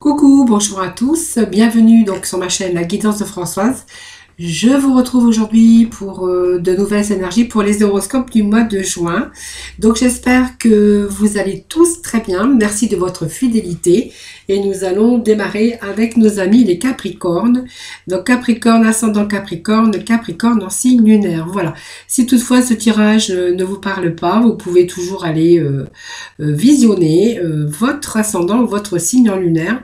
Coucou, bonjour à tous, bienvenue donc sur ma chaîne La Guidance de Françoise. Je vous retrouve aujourd'hui pour de nouvelles énergies pour les horoscopes du mois de juin. Donc j'espère que vous allez tous très bien, merci de votre fidélité et nous allons démarrer avec nos amis les Capricornes. Donc Capricorne, ascendant Capricorne, Capricorne en signe lunaire. Voilà, si toutefois ce tirage ne vous parle pas, vous pouvez toujours aller visionner votre ascendant, votre signe en lunaire.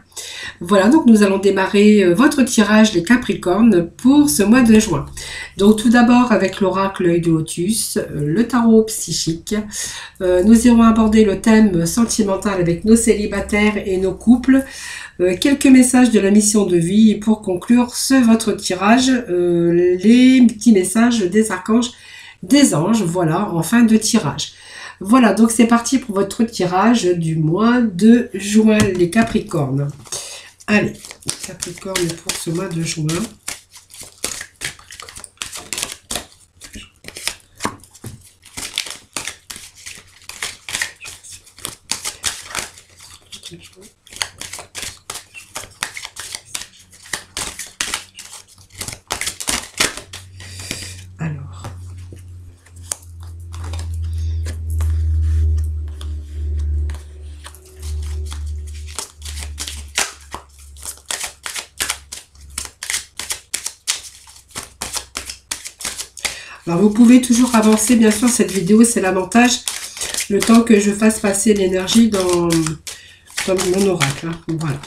Voilà, donc nous allons démarrer votre tirage les Capricornes pour ce mois de juin. Donc tout d'abord avec l'oracle L'Œil de Lotus, le tarot psychique. Nous irons aborder le thème sentimental avec nos célibataires et nos couples. Quelques messages de la mission de vie et pour conclure votre tirage, les petits messages des archanges, des anges, voilà, en fin de tirage. Voilà, donc c'est parti pour votre tirage du mois de juin, les Capricornes. Allez, Capricorne pour ce mois de juin. Alors vous pouvez toujours avancer, bien sûr, cette vidéo, c'est l'avantage, le temps que je fasse passer l'énergie dans mon oracle. Hein. Voilà.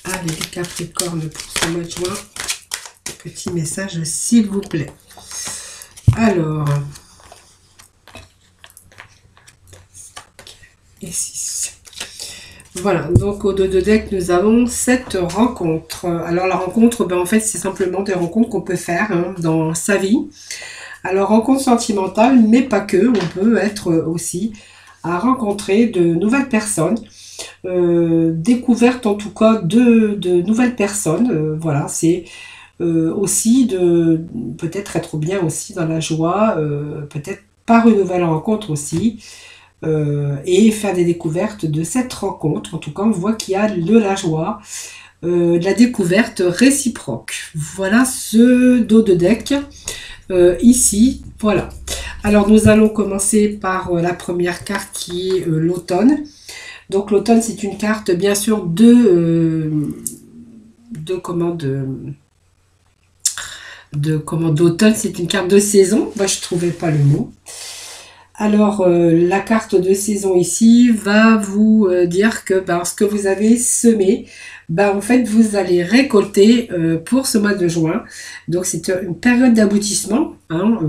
Allez, les Capricornes pour ce mois de juin. Petit message, s'il vous plaît. Alors. Et 6. Voilà, donc au dos de deck, nous avons cette rencontre. Alors la rencontre, en fait, c'est simplement des rencontres qu'on peut faire dans sa vie. Alors rencontre sentimentale, mais pas que. On peut être aussi à rencontrer de nouvelles personnes. Découverte en tout cas de nouvelles personnes. Voilà, c'est aussi de peut-être être bien aussi dans la joie. Peut-être par une nouvelle rencontre aussi. Et faire des découvertes de cette rencontre. En tout cas, on voit qu'il y a de la joie, de la découverte réciproque. Voilà ce dos de deck ici. Voilà. Alors, nous allons commencer par la première carte qui est l'automne. Donc, l'automne, c'est une carte, bien sûr, d'automne. C'est une carte de saison. Moi, je ne trouvais pas le mot. Alors, la carte de saison ici va vous dire que ce que vous avez semé, en fait, vous allez récolter pour ce mois de juin. Donc, c'est une période d'aboutissement,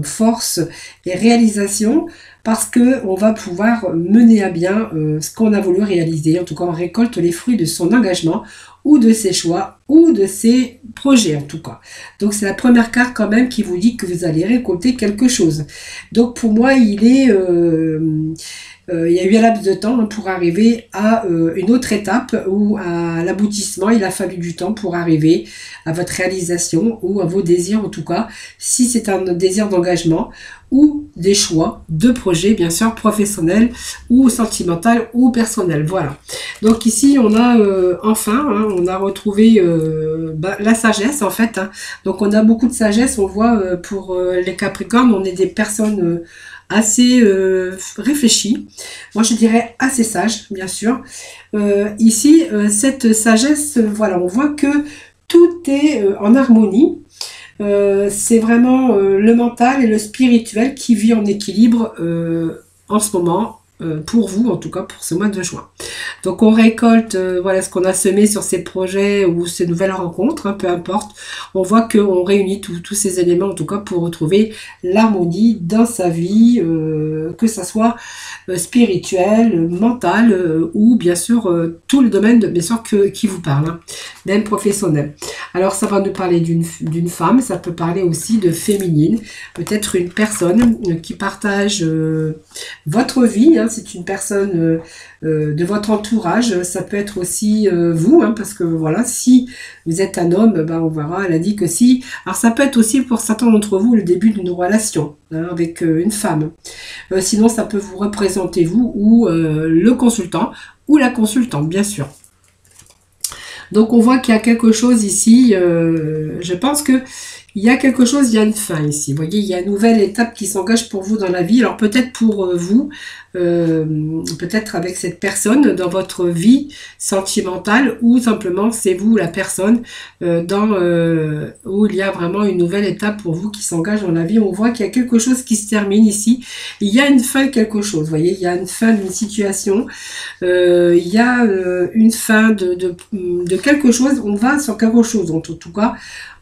force et réalisation, parce qu'on va pouvoir mener à bien ce qu'on a voulu réaliser. En tout cas, on récolte les fruits de son engagement ou de ses choix ou de ses projets en tout cas. Donc c'est la première carte quand même qui vous dit que vous allez récolter quelque chose. Donc pour moi il y a eu un laps de temps pour arriver à une autre étape ou à l'aboutissement. Il a fallu du temps pour arriver à votre réalisation ou à vos désirs en tout cas. Si c'est un désir d'engagement ou des choix de projets bien sûr professionnels ou sentimental ou personnel. Voilà. Donc ici on a enfin, on a retrouvé la sagesse en fait. Donc on a beaucoup de sagesse. On voit pour les Capricornes, on est des personnes assez réfléchies. Moi je dirais assez sages bien sûr. Ici cette sagesse, voilà, on voit que tout est en harmonie. C'est vraiment le mental et le spirituel qui vit en équilibre en ce moment, pour vous, en tout cas pour ce mois de juin. Donc on récolte voilà ce qu'on a semé sur ces projets ou ces nouvelles rencontres, peu importe. On voit qu'on réunit tous ces éléments en tout cas pour retrouver l'harmonie dans sa vie, que ça soit spirituel, mental ou bien sûr tout le domaine bien sûr qui vous parle, même professionnel. Alors ça va nous parler d'une femme, ça peut parler aussi de féminine, peut-être une personne qui partage votre vie, c'est une personne de votre entourage, ça peut être aussi vous, parce que voilà, si vous êtes un homme, on verra, elle a dit que si, alors ça peut être aussi pour certains d'entre vous le début d'une relation avec une femme. Sinon, ça peut vous représenter vous ou le consultant ou la consultante, bien sûr. Donc on voit qu'il y a quelque chose ici, je pense que il y a quelque chose, il y a une fin ici. Vous voyez, il y a une nouvelle étape qui s'engage pour vous dans la vie. Alors peut-être pour vous, peut-être avec cette personne dans votre vie sentimentale ou simplement c'est vous la personne où il y a vraiment une nouvelle étape pour vous qui s'engage dans la vie. On voit qu'il y a quelque chose qui se termine ici. Il y a une fin de quelque chose. Vous voyez, il y a une fin d'une situation. Il y a une fin de quelque chose. On va sur quelque chose en tout cas.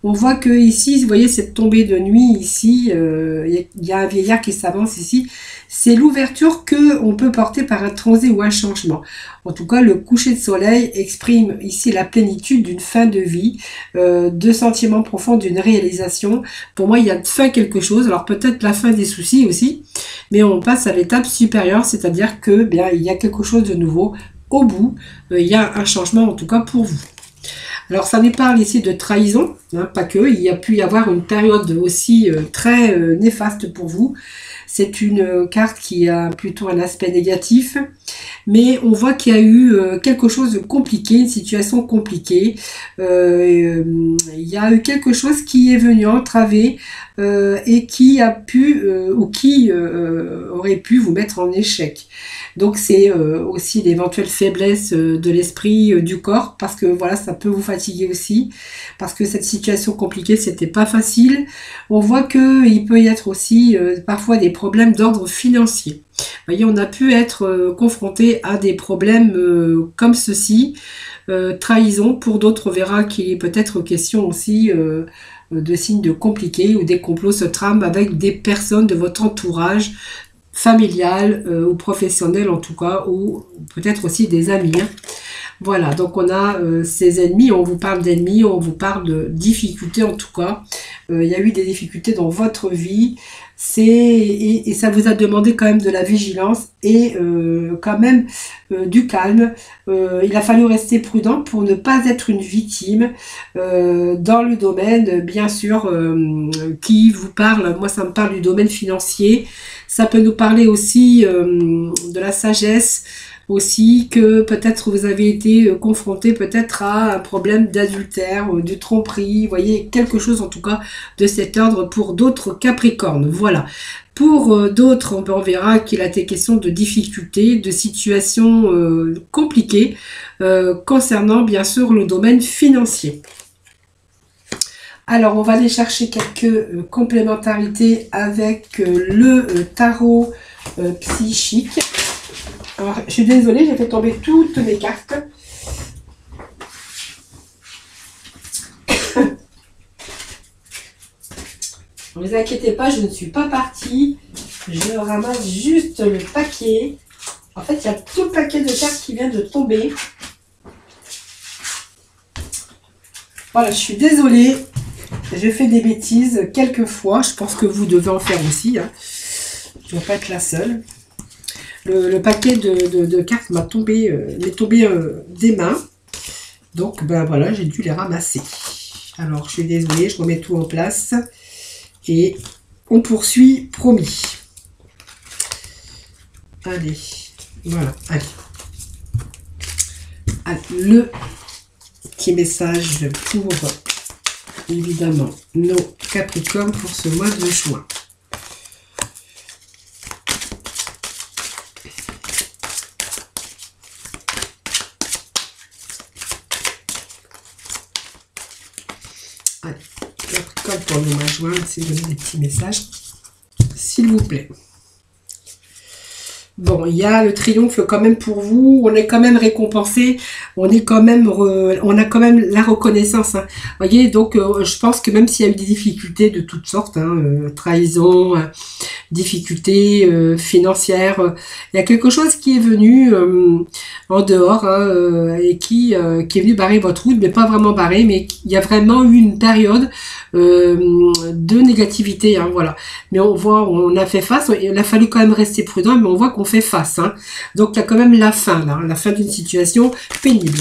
On voit que ici, vous voyez cette tombée de nuit ici, il y a un vieillard qui s'avance ici. C'est l'ouverture que on peut porter par un transit ou un changement. En tout cas, le coucher de soleil exprime ici la plénitude d'une fin de vie, de sentiments profonds, d'une réalisation. Pour moi, il y a de fin quelque chose. Alors peut-être la fin des soucis aussi, mais on passe à l'étape supérieure, c'est-à-dire que bien il y a quelque chose de nouveau au bout. Il y a un changement en tout cas pour vous. Alors, ça nous parle ici de trahison, hein, pas que. Il y a pu y avoir une période aussi très néfaste pour vous. C'est une carte qui a plutôt un aspect négatif, mais on voit qu'il y a eu quelque chose de compliqué, une situation compliquée. Il y a eu quelque chose qui est venu entraver et qui a pu ou qui aurait pu vous mettre en échec. Donc c'est aussi l'éventuelle faiblesse de l'esprit, du corps, parce que voilà, ça peut vous fatiguer aussi, parce que cette situation compliquée, c'était pas facile. On voit que il peut y être aussi parfois des problèmes d'ordre financier. Vous voyez, on a pu être confronté à des problèmes comme ceci, trahison. Pour d'autres, on verra qu'il est peut-être question aussi de signes de compliqués ou des complots se trament avec des personnes de votre entourage familial ou professionnel en tout cas, ou peut-être aussi des amis. Hein. Voilà, donc on a ces ennemis, on vous parle d'ennemis, on vous parle de difficultés en tout cas. Il y a eu des difficultés dans votre vie, et ça vous a demandé quand même de la vigilance et quand même du calme. Il a fallu rester prudent pour ne pas être une victime dans le domaine, bien sûr, qui vous parle. Moi, ça me parle du domaine financier. Ça peut nous parler aussi de la sagesse, aussi que peut-être vous avez été confronté peut-être à un problème d'adultère, de tromperie, vous voyez, quelque chose en tout cas de cet ordre pour d'autres Capricornes. Voilà. Pour d'autres, on verra qu'il a été question de difficultés, de situations compliquées concernant bien sûr le domaine financier. Alors, on va aller chercher quelques complémentarités avec le tarot psychique. Alors, je suis désolée, j'ai fait tomber toutes mes cartes. Ne vous inquiétez pas, je ne suis pas partie. Je ramasse juste le paquet. En fait, il y a tout le paquet de cartes qui vient de tomber. Voilà, je suis désolée. Je fais des bêtises quelquefois. Je pense que vous devez en faire aussi. Hein. Je ne dois pas être la seule. Le paquet de cartes m'est tombé des mains. Donc, ben voilà, j'ai dû les ramasser. Alors, je suis désolée, je remets tout en place. Et on poursuit, promis. Allez, voilà, allez. Allez, le petit message pour, évidemment, nos Capricornes pour ce mois de juin. Allez, Capricorne pour le mois de juin, c'est donner des petits messages, s'il vous plaît. Bon, il y a le triomphe quand même pour vous, on est quand même récompensé, on est quand même, on a quand même la reconnaissance. Hein. Vous voyez, donc je pense que même s'il y a eu des difficultés de toutes sortes, hein, trahison, difficultés financières, il y a quelque chose qui est venu en dehors hein, et qui est venu barrer votre route, mais pas vraiment barrer, mais il y a vraiment eu une période de négativité, hein, voilà. Mais on voit, on a fait face, il a fallu quand même rester prudent, mais on voit qu'on fait face. Hein. Donc il y a quand même la fin, là, la fin d'une situation pénible.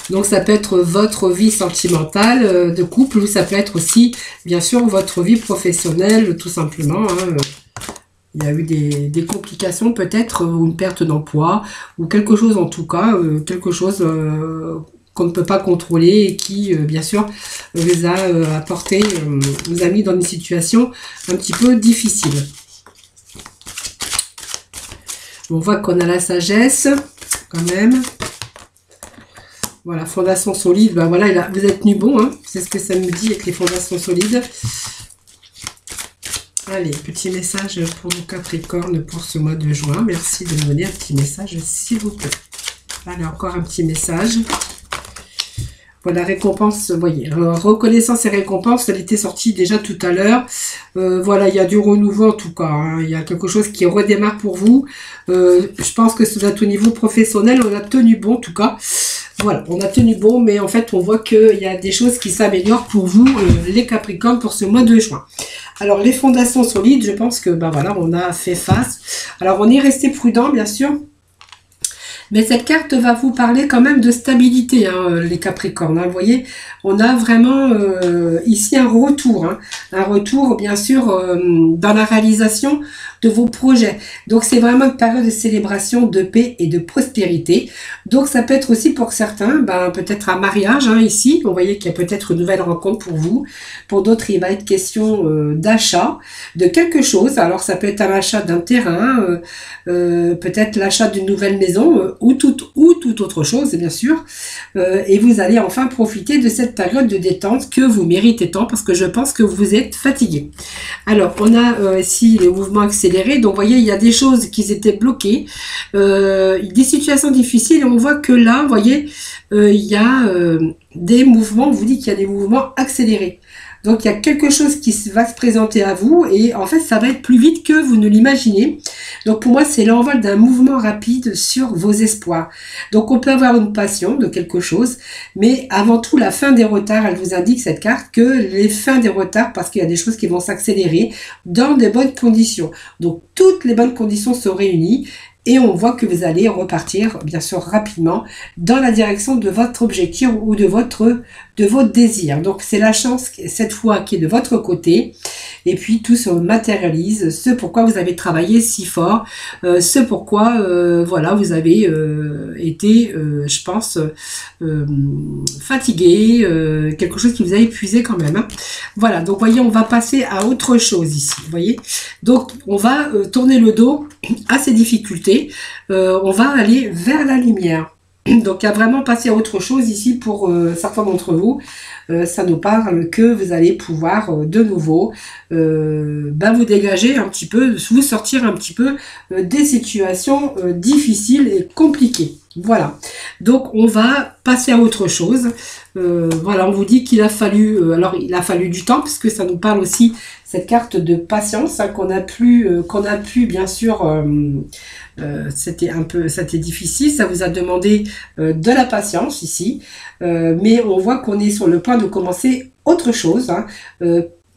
Donc ça peut être votre vie sentimentale de couple, ou ça peut être aussi, bien sûr, votre vie professionnelle, tout simplement. Hein. Il y a eu des complications peut-être, ou une perte d'emploi, ou quelque chose en tout cas, quelque chose qu'on ne peut pas contrôler et qui, bien sûr, vous a apporté, vous a mis dans une situation un petit peu difficile. On voit qu'on a la sagesse, quand même. Voilà, fondation solide, ben voilà, vous êtes tenu bon, hein, c'est ce que ça me dit avec les fondations solides. Allez, petit message pour nos Capricornes pour ce mois de juin. Merci de me donner un petit message, s'il vous plaît. Allez, encore un petit message. Voilà, récompense, vous voyez, reconnaissance et récompense, elle était sortie déjà tout à l'heure. Voilà, il y a du renouveau en tout cas, hein. Il y a quelque chose qui redémarre pour vous. Je pense que c'est au niveau professionnel, on a tenu bon en tout cas. Voilà, on a tenu bon, mais en fait, on voit qu'il y a des choses qui s'améliorent pour vous, les Capricornes, pour ce mois de juin. Alors, les fondations solides, je pense que, ben voilà, on a fait face. Alors, on est resté prudent, bien sûr. Mais cette carte va vous parler quand même de stabilité, hein, les Capricornes. Hein, vous voyez, on a vraiment ici un retour. Hein, un retour, bien sûr, dans la réalisation de vos projets. Donc, c'est vraiment une période de célébration, de paix et de prospérité. Donc, ça peut être aussi pour certains, ben, peut-être un mariage, hein, ici. Vous voyez qu'il y a peut-être une nouvelle rencontre pour vous. Pour d'autres, il va être question d'achat de quelque chose. Alors, ça peut être un achat d'un terrain, peut-être l'achat d'une nouvelle maison, ou tout autre chose, bien sûr. Et vous allez enfin profiter de cette période de détente que vous méritez tant, parce que je pense que vous êtes fatigué. Alors, on a ici les mouvements accélérés. Donc, vous voyez, il y a des choses qui étaient bloquées, des situations difficiles. Et on voit que là, vous voyez, il y a des mouvements, on vous dit qu'il y a des mouvements accélérés. Donc, il y a quelque chose qui va se présenter à vous et en fait, ça va être plus vite que vous ne l'imaginez. Donc, pour moi, c'est l'envol d'un mouvement rapide sur vos espoirs. Donc, on peut avoir une passion de quelque chose, mais avant tout, la fin des retards, elle vous indique cette carte que les fins des retards, parce qu'il y a des choses qui vont s'accélérer dans de bonnes conditions. Donc, toutes les bonnes conditions sont réunies. Et on voit que vous allez repartir, bien sûr, rapidement dans la direction de votre objectif ou de votre désir. Donc, c'est la chance, cette fois, qui est de votre côté. Et puis, tout se matérialise. Ce pourquoi vous avez travaillé si fort. Ce pourquoi, voilà, vous avez été, je pense, fatigué. Quelque chose qui vous a épuisé quand même. Hein. Voilà, donc, voyez, on va passer à autre chose ici. Vous voyez. Donc, on va tourner le dos à ces difficultés. On va aller vers la lumière. Donc, il y a vraiment passé à autre chose ici pour certains d'entre vous. Ça nous parle que vous allez pouvoir de nouveau vous dégager un petit peu, vous sortir un petit peu des situations difficiles et compliquées. Voilà. Donc, on va passer à autre chose. Voilà, on vous dit qu'il a fallu, alors il a fallu du temps, parce que ça nous parle aussi cette carte de patience hein, qu'on a pu bien sûr, c'était difficile, ça vous a demandé de la patience ici, mais on voit qu'on est sur le point de commencer autre chose. Hein,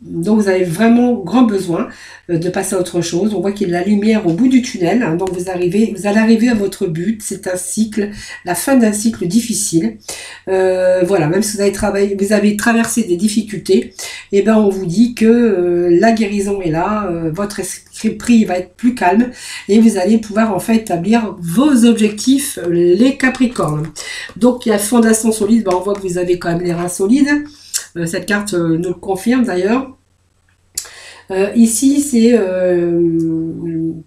donc vous avez vraiment grand besoin de passer à autre chose. On voit qu'il y a la lumière au bout du tunnel. Hein, donc vous allez arriver à votre but. C'est un cycle, la fin d'un cycle difficile. Voilà, même si vous avez traversé des difficultés, et ben on vous dit que la guérison est là. Votre esprit va être plus calme et vous allez pouvoir en fait établir vos objectifs, les Capricornes. Donc il y a fondation solide. Ben, on voit que vous avez quand même les reins solides. Cette carte nous le confirme d'ailleurs. Ici, c'est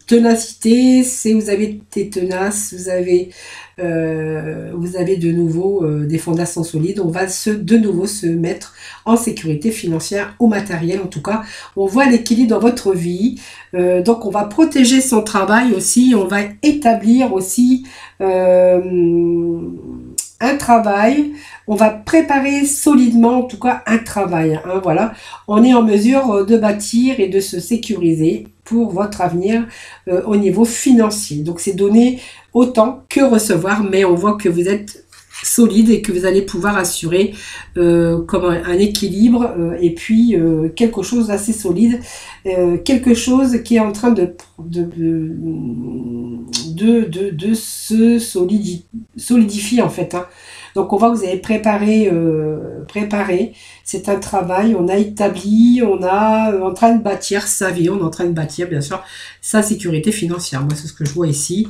ténacité, vous avez été tenace, vous avez de nouveau des fondations solides. On va de nouveau se mettre en sécurité financière ou matérielle. En tout cas, on voit l'équilibre dans votre vie. Donc, on va protéger son travail aussi. On va établir aussi un travail, on va préparer solidement en tout cas un travail. Hein, voilà, on est en mesure de bâtir et de se sécuriser pour votre avenir au niveau financier. Donc c'est donner autant que recevoir, mais on voit que vous êtes solide et que vous allez pouvoir assurer comme un équilibre et puis quelque chose d'assez solide, quelque chose qui est en train de se solidifier en fait. Hein. Donc on voit que vous avez préparé. C'est un travail, on a établi, on a en train de bâtir sa vie, on est en train de bâtir bien sûr sa sécurité financière. Moi c'est ce que je vois ici.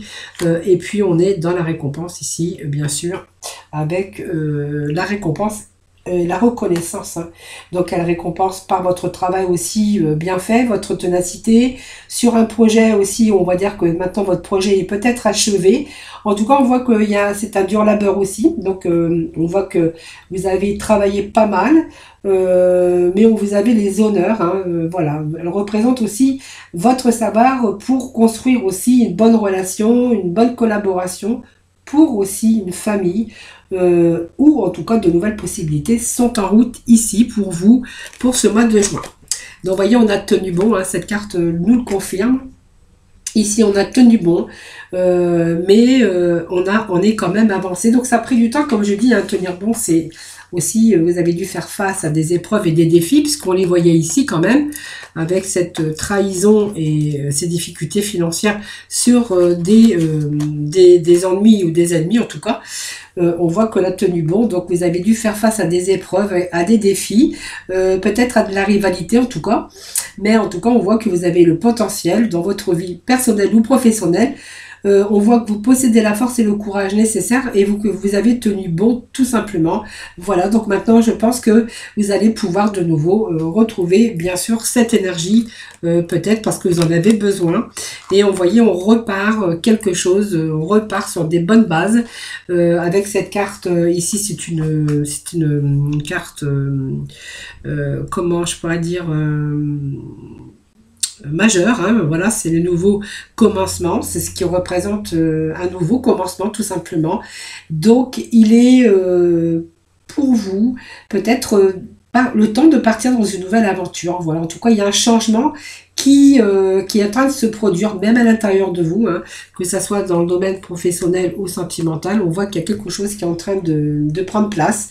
Et puis on est dans la récompense ici, bien sûr, avec la récompense. La reconnaissance, hein. Donc elle récompense par votre travail aussi bien fait, votre ténacité, sur un projet aussi, on va dire que maintenant votre projet est peut-être achevé. En tout cas, on voit que c'est un dur labeur aussi, donc on voit que vous avez travaillé pas mal, mais vous avez les honneurs, hein, voilà. Elle représente aussi votre savoir pour construire aussi une bonne relation, une bonne collaboration pour aussi une famille, ou en tout cas de nouvelles possibilités sont en route ici pour vous, pour ce mois de juin. Donc voyez, on a tenu bon, hein, cette carte nous le confirme. Ici, on a tenu bon, mais on est quand même avancé. Donc ça a pris du temps, comme je dis, hein, tenir bon, c'est aussi, vous avez dû faire face à des épreuves et des défis, puisqu'on les voyait ici quand même, avec cette trahison et ces difficultés financières sur des ennuis ou des ennemis en tout cas. On voit qu'on a tenu bon, donc vous avez dû faire face à des épreuves, à des défis, peut-être à de la rivalité en tout cas, mais en tout cas on voit que vous avez le potentiel dans votre vie personnelle ou professionnelle. On voit que vous possédez la force et le courage nécessaires et que vous avez tenu bon tout simplement. Voilà, donc maintenant je pense que vous allez pouvoir de nouveau retrouver bien sûr cette énergie, peut-être parce que vous en avez besoin. Et on voyait, on repart quelque chose, on repart sur des bonnes bases avec cette carte ici. C'est une carte, comment je pourrais dire, majeur, hein, voilà, c'est le nouveau commencement, c'est ce qui représente un nouveau commencement tout simplement. Donc il est pour vous peut-être le temps de partir dans une nouvelle aventure. Voilà, en tout cas il y a un changement qui est en train de se produire même à l'intérieur de vous, hein, que ce soit dans le domaine professionnel ou sentimental. On voit qu'il y a quelque chose qui est en train de prendre place.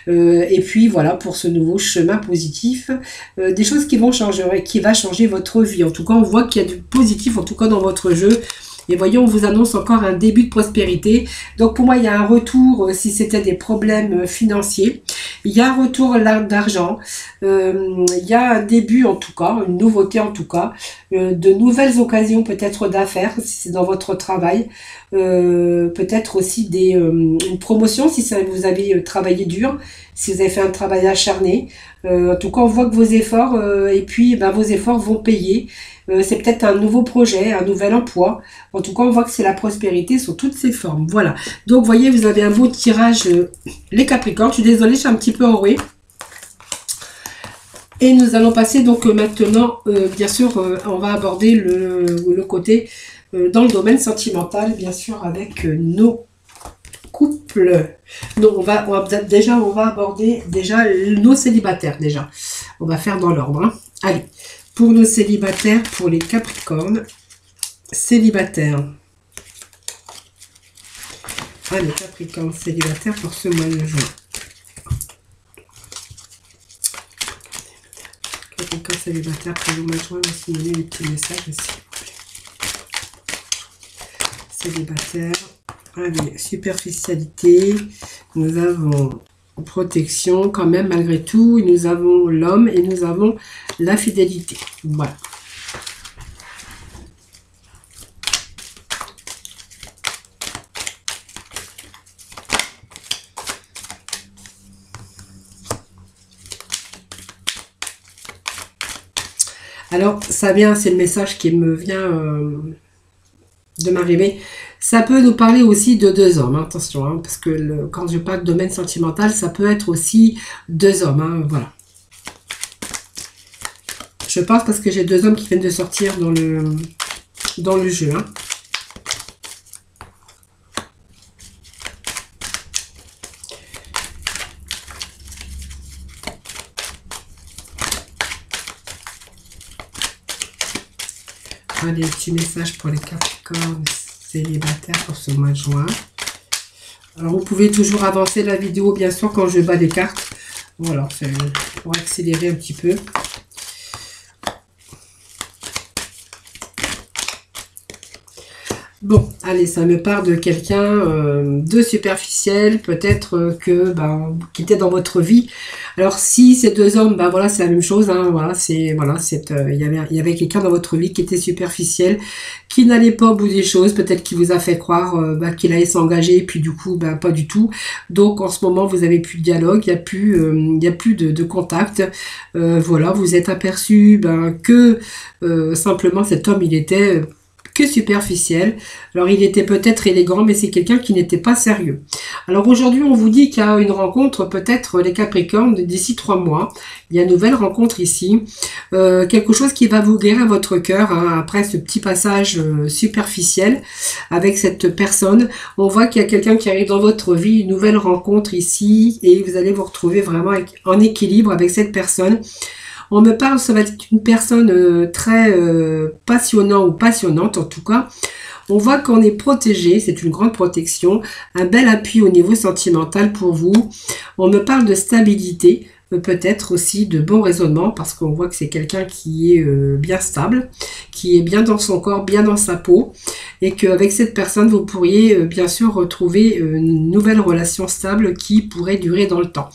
Et puis voilà, pour ce nouveau chemin positif, des choses qui vont changer, qui va changer votre vie. En tout cas, on voit qu'il y a du positif, en tout cas dans votre jeu. Et voyez, on vous annonce encore un début de prospérité. Donc pour moi, il y a un retour, si c'était des problèmes financiers. Il y a un retour d'argent. Il y a un début en tout cas, une nouveauté en tout cas. De nouvelles occasions peut-être d'affaires, si c'est dans votre travail. Peut-être aussi une promotion, si vous avez travaillé dur. Si vous avez fait un travail acharné. En tout cas, on voit que vos efforts, vos efforts vont payer. C'est peut-être un nouveau projet, un nouvel emploi. En tout cas, on voit que c'est la prospérité sous toutes ses formes. Voilà. Donc, vous voyez, vous avez un beau tirage, les Capricornes. Je suis désolée, je suis un petit peu enrouée. Et nous allons passer donc maintenant, bien sûr, on va aborder le côté dans le domaine sentimental, bien sûr, avec nos couples. Donc, on va aborder déjà nos célibataires, déjà. On va faire dans l'ordre. Hein. Allez. Pour nos célibataires, pour les Capricornes, célibataires. Ah, les Capricornes célibataires pour ce mois de juin. Capricornes célibataires pour le mois de juin, merci de donner les petits messages aussi. Célibataire. Allez, superficialité. Nous avons protection quand même malgré tout, et nous avons l'homme et nous avons la fidélité. Voilà. Alors ça vient, c'est le message qui me vient de m'arriver. Ça peut nous parler aussi de deux hommes, hein, attention, hein, parce que quand je parle de domaine sentimental, ça peut être aussi deux hommes, hein, voilà. Je pense parce que j'ai deux hommes qui viennent de sortir dans le jeu. Hein. Allez, petit message pour les Capricornes célibataires pour ce mois de juin. Alors, vous pouvez toujours avancer la vidéo, bien sûr, quand je bats les cartes. Voilà, c'est pour accélérer un petit peu. Bon, allez, ça me part de quelqu'un de superficiel, peut-être qui était dans votre vie. Alors, si ces deux hommes, voilà, c'est la même chose, hein, voilà, il y avait quelqu'un dans votre vie qui était superficiel, qui n'allait pas au bout des choses, peut-être qu'il vous a fait croire qu'il allait s'engager, et puis du coup, pas du tout. Donc, en ce moment, vous avez plus de dialogue, il y a plus de contact. Voilà, vous êtes aperçu que simplement cet homme, il était que superficiel. Alors il était peut-être élégant, mais c'est quelqu'un qui n'était pas sérieux. Alors aujourd'hui, on vous dit qu'il y a une rencontre, peut-être les Capricornes, d'ici 3 mois. Il y a une nouvelle rencontre ici. Quelque chose qui va vous guérir votre cœur, hein, après ce petit passage superficiel avec cette personne. On voit qu'il y a quelqu'un qui arrive dans votre vie, une nouvelle rencontre ici, et vous allez vous retrouver vraiment en équilibre avec cette personne. On me parle, ça va être une personne très passionnante ou passionnante en tout cas. On voit qu'on est protégé, c'est une grande protection, un bel appui au niveau sentimental pour vous. On me parle de stabilité, peut-être aussi de bon raisonnement, parce qu'on voit que c'est quelqu'un qui est bien stable, qui est bien dans son corps, bien dans sa peau, et qu'avec cette personne, vous pourriez bien sûr retrouver une nouvelle relation stable qui pourrait durer dans le temps.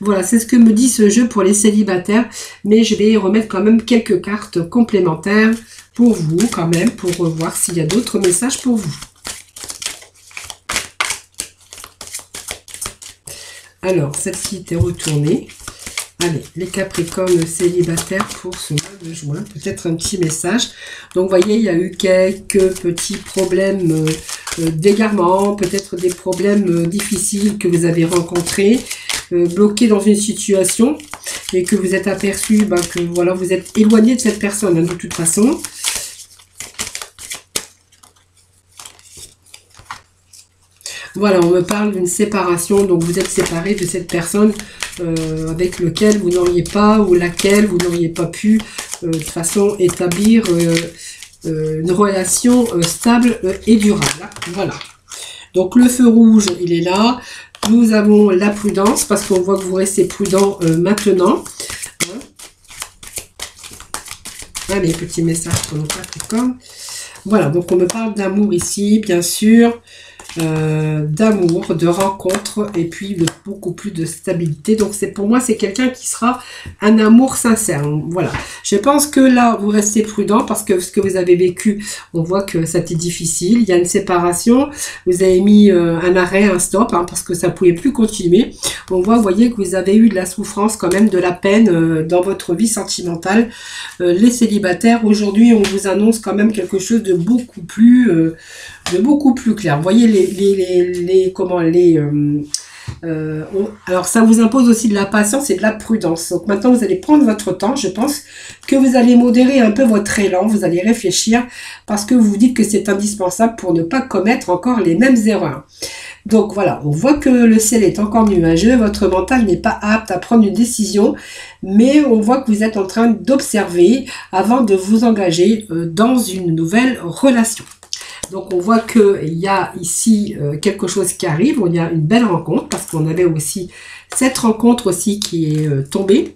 Voilà, c'est ce que me dit ce jeu pour les célibataires, mais je vais remettre quand même quelques cartes complémentaires pour vous, quand même, pour voir s'il y a d'autres messages pour vous. Alors, celle-ci était retournée. Allez, les Capricornes célibataires pour ce mois de juin, peut-être un petit message. Donc, vous voyez, il y a eu quelques petits problèmes d'égarement, peut-être des problèmes difficiles que vous avez rencontrés, bloqués dans une situation, et que vous êtes aperçu que voilà, vous êtes éloigné de cette personne, hein, de toute façon. Voilà, on me parle d'une séparation, donc vous êtes séparé de cette personne avec laquelle vous n'auriez pas, ou laquelle vous n'auriez pas pu de toute façon établir une relation stable et durable. Voilà. Donc le feu rouge, il est là. Nous avons la prudence, parce qu'on voit que vous restez prudent maintenant. Hein. Allez, petit message pour nos Capricornes. Voilà, donc on me parle d'amour ici, bien sûr. D'amour, de rencontre, et puis de beaucoup plus de stabilité. Donc c'est pour moi, c'est quelqu'un qui sera un amour sincère. Voilà, je pense que là vous restez prudent, parce que ce que vous avez vécu, on voit que ça a été difficile, il y a une séparation, vous avez mis un arrêt, un stop, hein, parce que ça pouvait plus continuer. On voit, vous voyez, que vous avez eu de la souffrance, quand même de la peine dans votre vie sentimentale. Les célibataires, aujourd'hui on vous annonce quand même quelque chose de beaucoup plus clair. Vous voyez alors ça vous impose aussi de la patience et de la prudence. Donc maintenant vous allez prendre votre temps. Je pense que vous allez modérer un peu votre élan, vous allez réfléchir, parce que vous vous dites que c'est indispensable pour ne pas commettre encore les mêmes erreurs. Donc voilà, on voit que le ciel est encore nuageux, votre mental n'est pas apte à prendre une décision, mais on voit que vous êtes en train d'observer avant de vous engager dans une nouvelle relation. Donc on voit qu'il y a ici quelque chose qui arrive, il y a une belle rencontre, parce qu'on avait aussi cette rencontre aussi qui est tombée.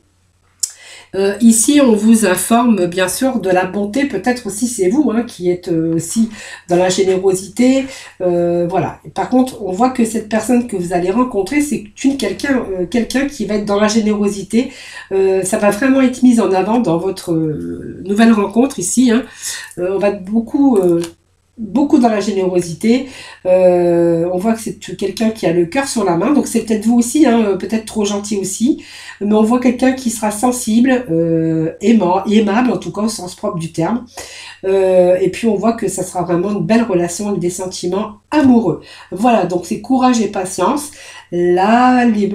Ici on vous informe bien sûr de la bonté, peut-être aussi c'est vous hein, qui êtes aussi dans la générosité. Voilà. Par contre on voit que cette personne que vous allez rencontrer, c'est quelqu'un qui va être dans la générosité. Ça va vraiment être mis en avant dans votre nouvelle rencontre ici. Hein. On va être beaucoup dans la générosité. On voit que c'est quelqu'un qui a le cœur sur la main, donc c'est peut-être vous aussi, hein, peut-être trop gentil aussi, mais on voit quelqu'un qui sera sensible, aimable, en tout cas au sens propre du terme. Et puis on voit que ça sera vraiment une belle relation avec des sentiments amoureux. Voilà, donc c'est courage et patience. Là, le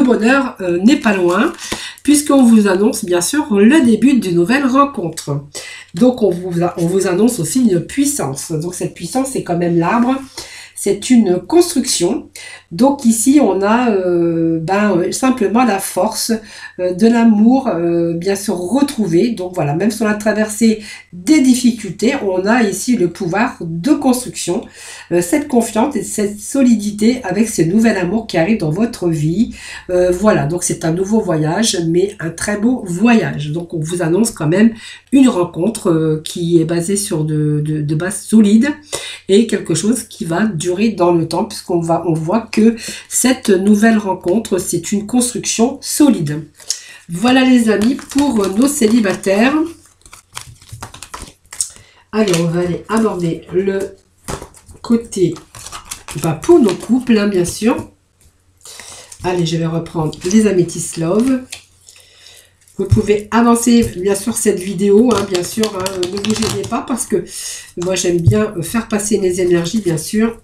bonheur n'est pas loin, puisqu'on vous annonce bien sûr le début d'une nouvelle rencontre. Donc on vous annonce aussi une puissance. Donc cette puissance, c'est quand même l'arbre. c'est une construction. Donc ici, on a simplement la force de l'amour, bien sûr, retrouvé. Donc voilà, même si on a traversé des difficultés, on a ici le pouvoir de construction, cette confiance et cette solidité avec ce nouvel amour qui arrive dans votre vie. Voilà, donc c'est un nouveau voyage, mais un très beau voyage. Donc on vous annonce quand même une rencontre qui est basée sur de bases solides et quelque chose qui va durer dans le temps, puisqu'on voit que cette nouvelle rencontre, c'est une construction solide. Voilà les amis pour nos célibataires. Allez, on va aller aborder le côté pour nos couples, hein, bien sûr. Allez, je vais reprendre les Amethyst Love. Vous pouvez avancer, bien sûr, cette vidéo, hein, bien sûr. Hein, ne vous gênez pas parce que moi, j'aime bien faire passer mes énergies, bien sûr.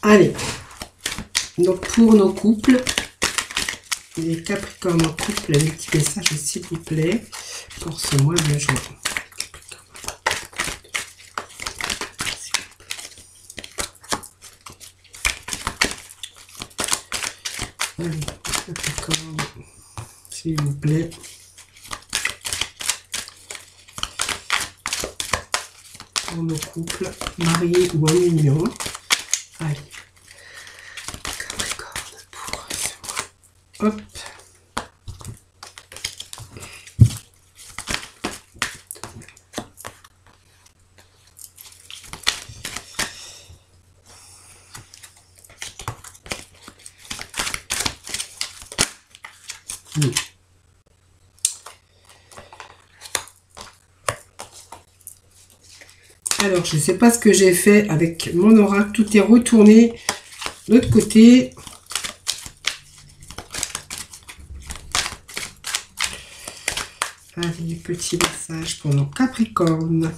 Allez. Donc, pour nos couples, les Capricornes en couple, les petits messages, s'il vous plaît, pour ce mois de juin. Allez, Capricorne, s'il vous plaît. Pour nos couples, mariés ou en union. Allez. Capricorne pour ce mois. Hop. Alors, je ne sais pas ce que j'ai fait avec mon oracle. Tout est retourné de l'autre côté. Allez, petit message pour nos Capricornes.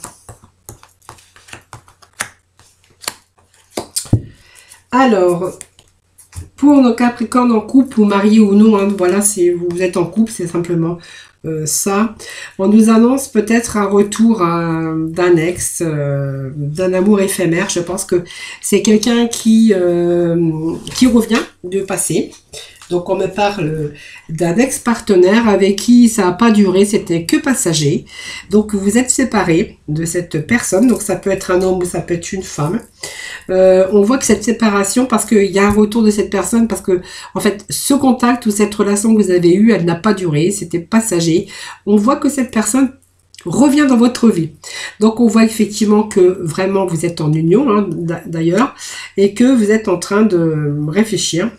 Alors, pour nos Capricornes en couple ou mariés ou non, hein, voilà, si vous êtes en couple, c'est simplement ça. On nous annonce peut-être un retour d'un ex, d'un amour éphémère. Je pense que c'est quelqu'un qui revient du passé. Donc on me parle d'un ex-partenaire avec qui ça n'a pas duré, c'était que passager. Donc vous êtes séparés de cette personne, donc ça peut être un homme ou ça peut être une femme. On voit que cette séparation, parce qu'il y a un retour de cette personne, parce que en fait ce contact ou cette relation que vous avez eue, elle n'a pas duré, c'était passager. On voit que cette personne revient dans votre vie. Donc on voit effectivement que vraiment vous êtes en union, hein, d'ailleurs, et que vous êtes en train de réfléchir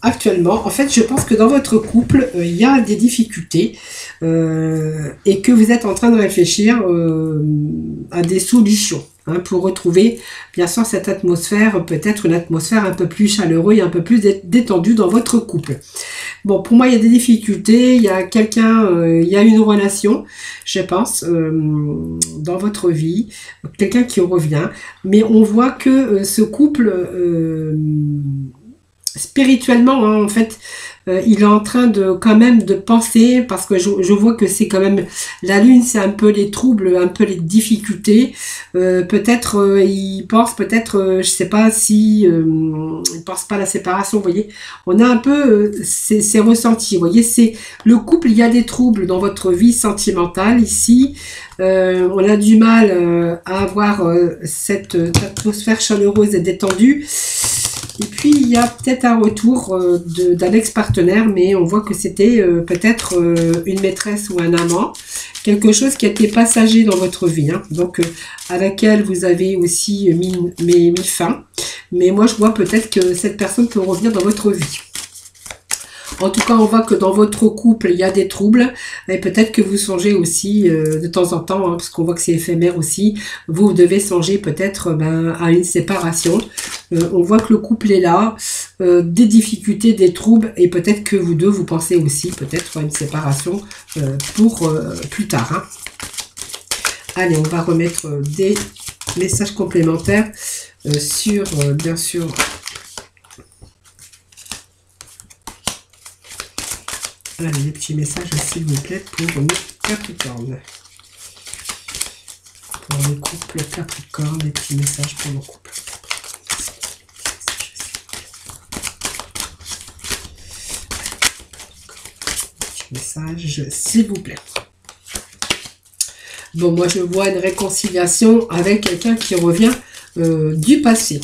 actuellement. En fait, je pense que dans votre couple, il y a des difficultés et que vous êtes en train de réfléchir à des solutions. Hein, pour retrouver, bien sûr, cette atmosphère, peut-être une atmosphère un peu plus chaleureuse et un peu plus détendue dans votre couple. Bon, pour moi, il y a des difficultés, il y a quelqu'un, il y a une relation, je pense, dans votre vie, quelqu'un qui revient, mais on voit que ce couple, spirituellement, hein, en fait, il est en train de quand même de penser, parce que je vois que c'est quand même la lune, c'est un peu les troubles, un peu les difficultés. Peut-être il pense, peut-être, je sais pas si il pense pas à la séparation. Vous voyez, on a un peu ces ressentis. Vous voyez, c'est le couple. Il y a des troubles dans votre vie sentimentale ici. On a du mal à avoir cette atmosphère chaleureuse et détendue. Et puis, il y a peut-être un retour d'un ex-partenaire, mais on voit que c'était peut-être une maîtresse ou un amant. Quelque chose qui a été passager dans votre vie. Hein. Donc, à laquelle vous avez aussi mis fin. Mais moi, je vois peut-être que cette personne peut revenir dans votre vie. En tout cas, on voit que dans votre couple, il y a des troubles. Et peut-être que vous songez aussi de temps en temps, hein, parce qu'on voit que c'est éphémère aussi, vous devez songer peut-être à une séparation. On voit que le couple est là, des difficultés, des troubles, et peut-être que vous deux, vous pensez aussi peut-être à une séparation pour plus tard. Hein. Allez, on va remettre des messages complémentaires sur, bien sûr... Allez, les petits messages, s'il vous plaît, pour nos Capricornes. Pour pour le couple Capricorne, des petits messages pour le couple. Message, s'il vous plaît. Bon, moi je vois une réconciliation avec quelqu'un qui revient du passé.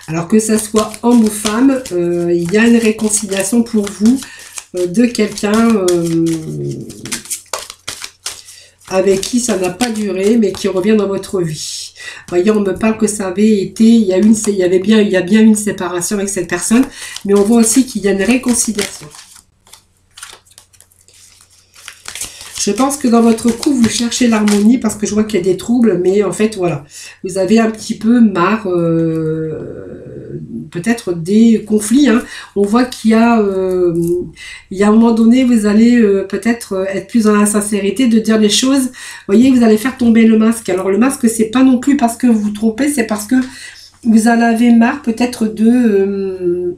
Alors que ça soit homme ou femme, il y a une réconciliation pour vous de quelqu'un avec qui ça n'a pas duré, mais qui revient dans votre vie. Voyez, on me parle que ça avait été, il y a bien une séparation avec cette personne, mais on voit aussi qu'il y a une réconciliation. Je pense que dans votre couple, vous cherchez l'harmonie parce que je vois qu'il y a des troubles, mais en fait, voilà, vous avez un petit peu marre, peut-être des conflits. Hein. On voit qu'il y a, un moment donné, vous allez peut-être être plus dans la sincérité de dire les choses. Vous voyez, vous allez faire tomber le masque. Alors le masque, c'est pas non plus parce que vous vous trompez, c'est parce que vous en avez marre peut-être de...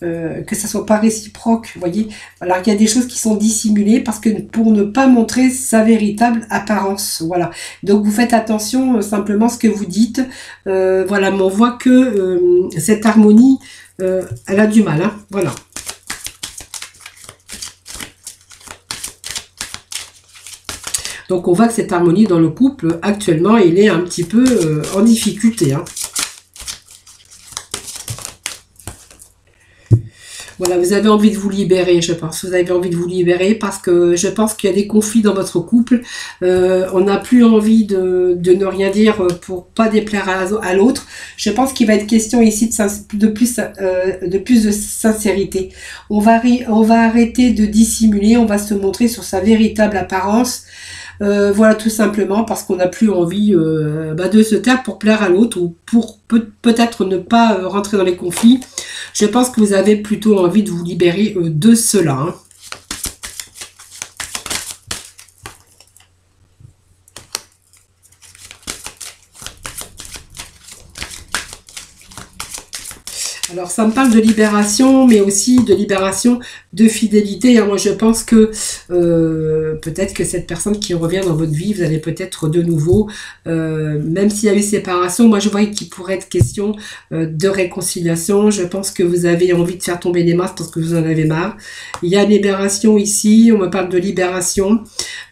que ça soit pas réciproque, vous voyez. Alors il y a des choses qui sont dissimulées parce que pour ne pas montrer sa véritable apparence, voilà. Donc vous faites attention simplement à ce que vous dites, voilà. Mais on voit que cette harmonie, elle a du mal, hein, voilà. Donc on voit que cette harmonie dans le couple actuellement, il est un petit peu en difficulté, hein. Voilà, vous avez envie de vous libérer, je pense. Vous avez envie de vous libérer parce que je pense qu'il y a des conflits dans votre couple. On n'a plus envie de ne rien dire pour pas déplaire à l'autre. Je pense qu'il va être question ici de plus de sincérité. On va arrêter de dissimuler, on va se montrer sur sa véritable apparence. Voilà, tout simplement parce qu'on n'a plus envie de se taire pour plaire à l'autre ou pour peut-être ne pas rentrer dans les conflits. Je pense que vous avez plutôt envie de vous libérer de cela, hein. Alors, ça me parle de libération, mais aussi de libération de fidélité. Moi, je pense que peut-être que cette personne qui revient dans votre vie, vous allez peut-être de nouveau, même s'il y a eu séparation, moi, je vois qu'il pourrait être question de réconciliation. Je pense que vous avez envie de faire tomber les masques parce que vous en avez marre. Il y a libération ici, on me parle de libération.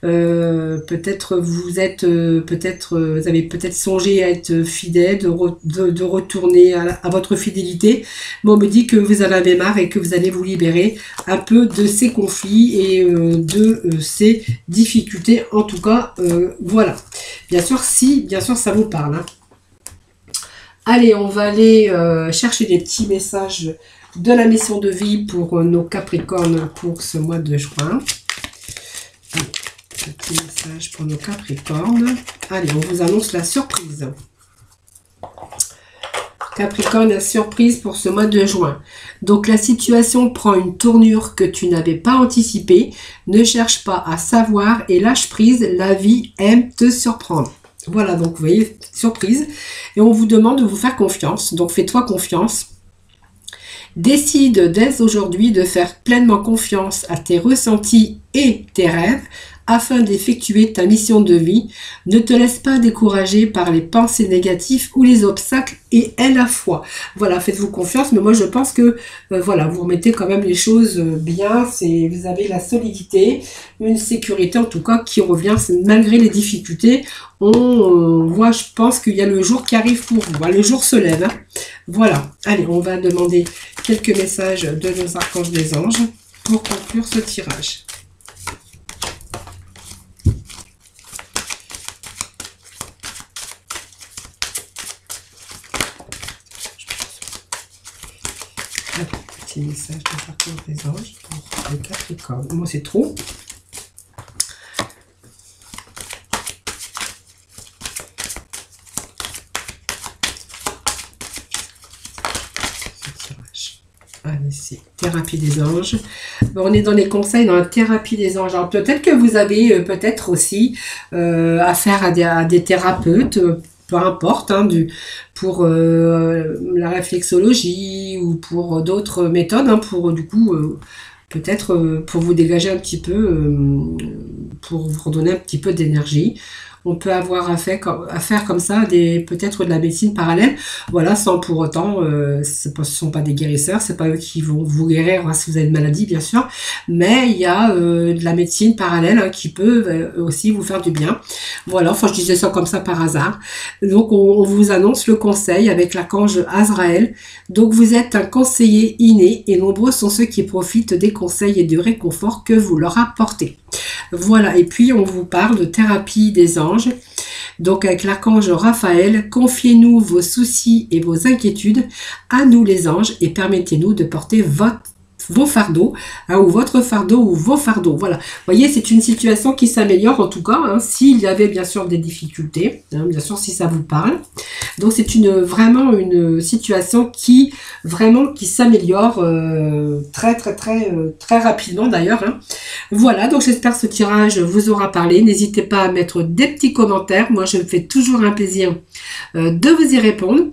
Peut-être vous avez peut-être songé à être fidèle, de retourner à votre fidélité. Mais on me dit que vous en avez marre et que vous allez vous libérer un peu de ces conflits et de ces difficultés. En tout cas, voilà. Bien sûr, ça vous parle, hein. Allez, on va aller chercher des petits messages de la mission de vie pour nos Capricornes pour ce mois de juin. Petit message pour nos Capricornes. Allez, on vous annonce la surprise. Capricorne, la surprise pour ce mois de juin. Donc la situation prend une tournure que tu n'avais pas anticipée. Ne cherche pas à savoir et lâche prise. La vie aime te surprendre. Voilà, donc vous voyez, surprise. Et on vous demande de vous faire confiance. Donc fais-toi confiance. Décide dès aujourd'hui de faire pleinement confiance à tes ressentis et tes rêves afin d'effectuer ta mission de vie. Ne te laisse pas décourager par les pensées négatives ou les obstacles et aie la foi. Voilà, faites-vous confiance, mais moi je pense que voilà, vous remettez quand même les choses bien, vous avez la solidité, une sécurité en tout cas qui revient malgré les difficultés. On voit, je pense qu'il y a le jour qui arrive pour vous, le jour se lève, hein. Voilà, allez, on va demander quelques messages de nos archanges des anges pour conclure ce tirage. Petit message de l'archange des anges pour le Capricorne. Moi, c'est trop. Allez, c'est thérapie des anges. Bon, on est dans les conseils dans la thérapie des anges. Alors peut-être que vous avez peut-être aussi affaire à des thérapeutes, peu importe, hein, pour la réflexologie ou pour d'autres méthodes, hein, pour du coup peut-être pour vous dégager un petit peu, pour vous redonner un petit peu d'énergie. On peut avoir à faire comme ça peut-être de la médecine parallèle, voilà, sans pour autant, ce ne sont pas des guérisseurs, c'est pas eux qui vont vous guérir si vous avez une maladie, bien sûr, mais il y a de la médecine parallèle hein, qui peut aussi vous faire du bien. Voilà, enfin je disais ça comme ça par hasard. Donc on vous annonce le conseil avec l'archange Azraël. Donc vous êtes un conseiller inné et nombreux sont ceux qui profitent des conseils et du réconfort que vous leur apportez. Voilà, et puis on vous parle de thérapie des anges. Donc avec l'archange Raphaël, confiez-nous vos soucis et vos inquiétudes à nous les anges et permettez-nous de porter vos fardeaux, hein, ou votre fardeau ou vos fardeaux. Voilà, vous voyez, c'est une situation qui s'améliore en tout cas, hein, s'il y avait bien sûr des difficultés, hein, bien sûr si ça vous parle. Donc c'est vraiment une situation qui s'améliore très rapidement d'ailleurs. Hein. Voilà, donc j'espère que ce tirage vous aura parlé. N'hésitez pas à mettre des petits commentaires. Moi, je me fais toujours un plaisir de vous y répondre.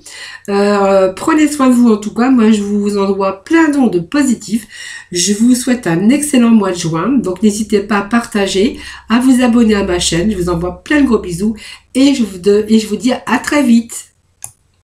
Prenez soin de vous en tout cas. Moi, je vous envoie plein d'ondes positives. Je vous souhaite un excellent mois de juin. Donc, n'hésitez pas à partager, à vous abonner à ma chaîne. Je vous envoie plein de gros bisous et je vous dis à très vite.